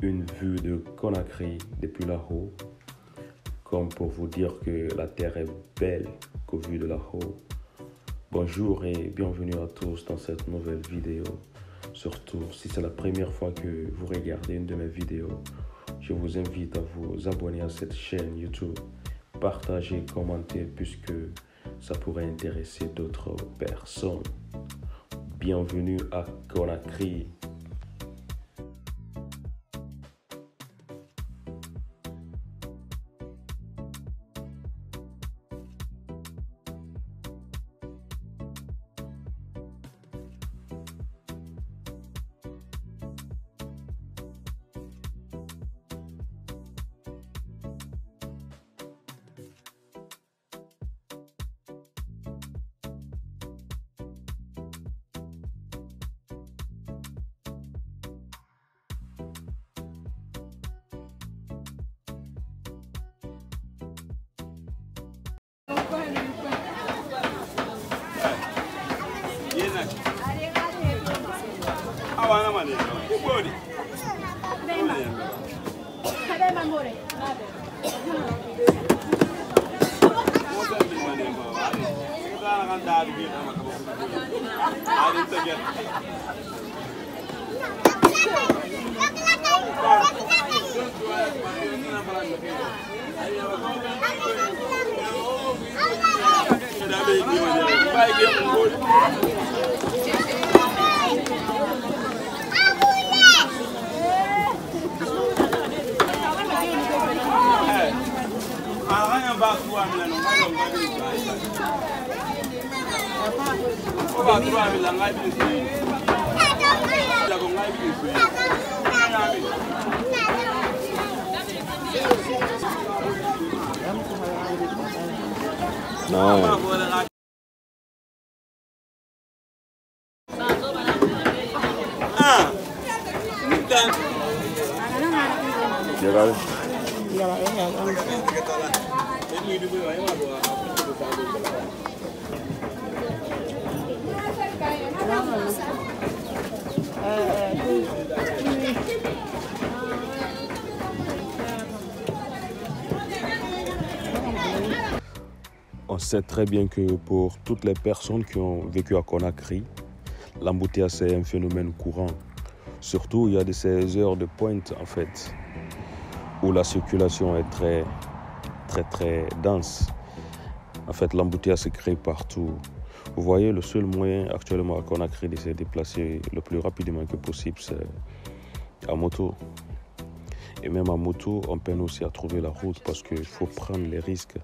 une vue de Conakry depuis là-haut, comme pour vous dire que la terre est belle qu'au vu de là-haut. Bonjour et bienvenue à tous dans cette nouvelle vidéo. Surtout si c'est la première fois que vous regardez une de mes vidéos, je vous invite à vous abonner à cette chaîne YouTube, partager, commenter puisque ça pourrait intéresser d'autres personnes. Bienvenue à Conakry. Awana mane, ibodi. Bema. Bema more. No. On sait très bien que pour toutes les personnes qui ont vécu à Conakry, l'embouteillage c'est un phénomène courant. Surtout, il y a de ces heures de pointe en fait, où la circulation est très dense. En fait, l'embouteillage se crée partout. Vous voyez, le seul moyen actuellement à Conakry de se déplacer le plus rapidement que possible, c'est à moto. Et même à moto, on peine aussi à trouver la route parce qu'il faut prendre les risques.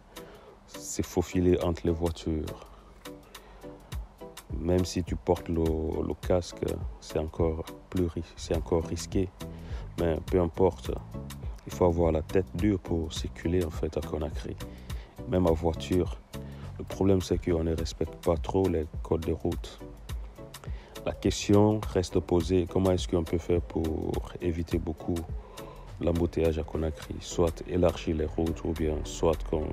C'est faufiler entre les voitures. Même si tu portes le casque, c'est encore risqué. Mais peu importe, il faut avoir la tête dure pour circuler en fait à Conakry. Même en voiture, le problème c'est qu'on ne respecte pas trop les codes de route. La question reste posée, comment est-ce qu'on peut faire pour éviter beaucoup l'embouteillage à Conakry? Soit élargir les routes ou bien soit qu'on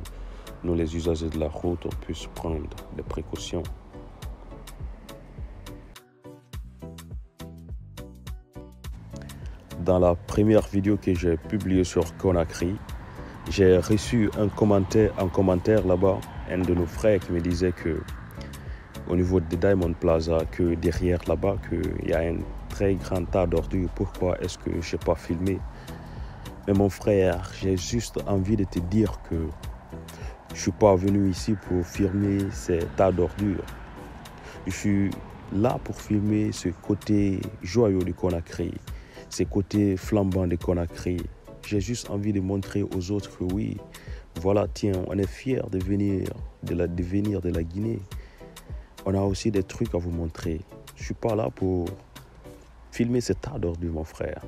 nous les usagers de la route, on puisse prendre des précautions. Dans la première vidéo que j'ai publiée sur Conakry, j'ai reçu un commentaire là-bas, un de nos frères qui me disait que au niveau de Diamond Plaza, que derrière là-bas, qu'il y a un très grand tas d'ordures. Pourquoi est-ce que je n'ai pas filmé? Mais mon frère, j'ai juste envie de te dire que je ne suis pas venu ici pour filmer ces tas d'ordures. Je suis là pour filmer ce côté joyeux de Conakry, ce côté flambant de Conakry. J'ai juste envie de montrer aux autres que oui, voilà, tiens, on est fiers de venir de la Guinée. On a aussi des trucs à vous montrer. Je ne suis pas là pour filmer ces tas d'ordures, mon frère.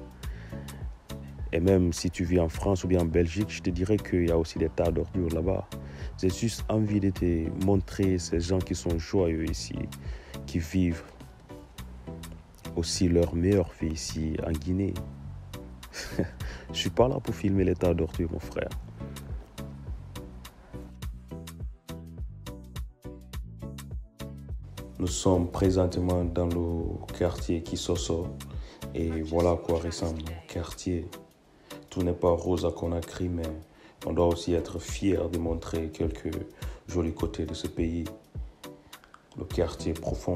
Et même si tu vis en France ou bien en Belgique, je te dirais qu'il y a aussi des tas d'ordures là-bas. J'ai juste envie de te montrer ces gens qui sont joyeux ici, qui vivent aussi leur meilleure vie ici en Guinée. Je ne suis pas là pour filmer les tas d'ordures, mon frère. Nous sommes présentement dans le quartier Kisoso et voilà à quoi ressemble le quartier. tout n'est pas rose à Conakry, mais on doit aussi être fier de montrer quelques jolis côtés de ce pays. Le quartier profond.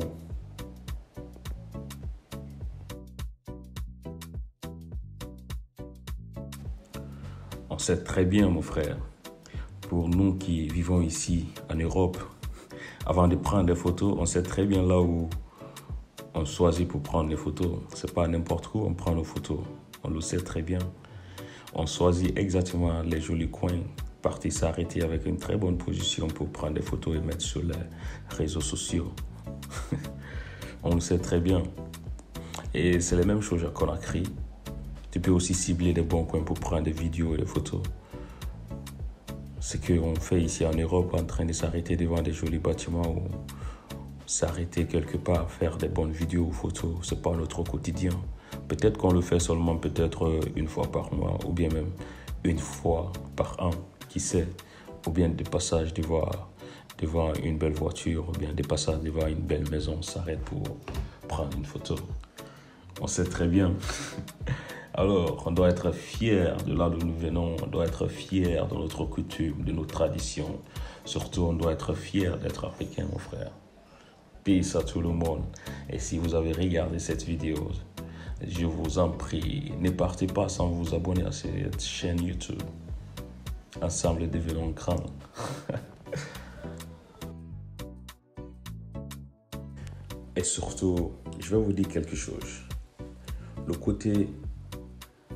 On sait très bien, mon frère, pour nous qui vivons ici en Europe, avant de prendre des photos, on sait très bien là où on choisit pour prendre les photos. C'est pas n'importe où on prend nos photos. On le sait très bien. On choisit exactement les jolis coins, partir s'arrêter avec une très bonne position pour prendre des photos et mettre sur les réseaux sociaux. On le sait très bien. Et c'est la même chose à Conakry. Tu peux aussi cibler des bons coins pour prendre des vidéos et des photos. Ce qu'on fait ici en Europe, en train de s'arrêter devant des jolis bâtiments ou s'arrêter quelque part, faire des bonnes vidéos ou photos, c'est pas notre quotidien. Peut-être qu'on le fait seulement peut-être une fois par mois ou bien même une fois par an, qui sait. Ou bien des passages devant une belle voiture ou bien des passages devant une belle maison, on s'arrête pour prendre une photo. On sait très bien. Alors, on doit être fiers de là d'où nous venons, on doit être fiers de notre coutume, de nos traditions. Surtout, on doit être fiers d'être africain, mon frère. Peace à tout le monde. Et si vous avez regardé cette vidéo, je vous en prie, ne partez pas sans vous abonner à cette chaîne YouTube. Ensemble, devenons grands. Et surtout, je vais vous dire quelque chose. Le côté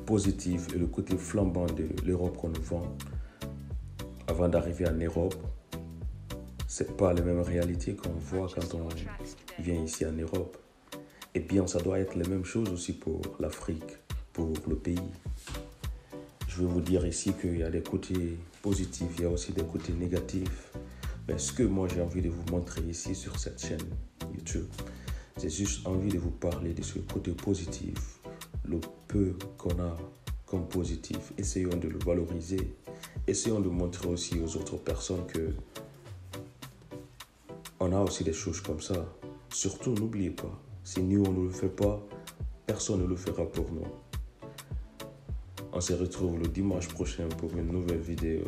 positif et le côté flambant de l'Europe qu'on nous vend avant d'arriver en Europe, c'est pas les mêmes réalités qu'on voit quand on vient ici en Europe. Et bien, ça doit être les mêmes choses aussi pour l'Afrique, pour le pays. Je vais vous dire ici qu'il y a des côtés positifs, il y a aussi des côtés négatifs. Mais ce que moi j'ai envie de vous montrer ici sur cette chaîne YouTube, j'ai juste envie de vous parler de ce côté positif, le peu qu'on a comme positif. Essayons de le valoriser. Essayons de montrer aussi aux autres personnes que on a aussi des choses comme ça. Surtout, n'oubliez pas, si nous on ne le fait pas, personne ne le fera pour nous. On se retrouve le dimanche prochain pour une nouvelle vidéo.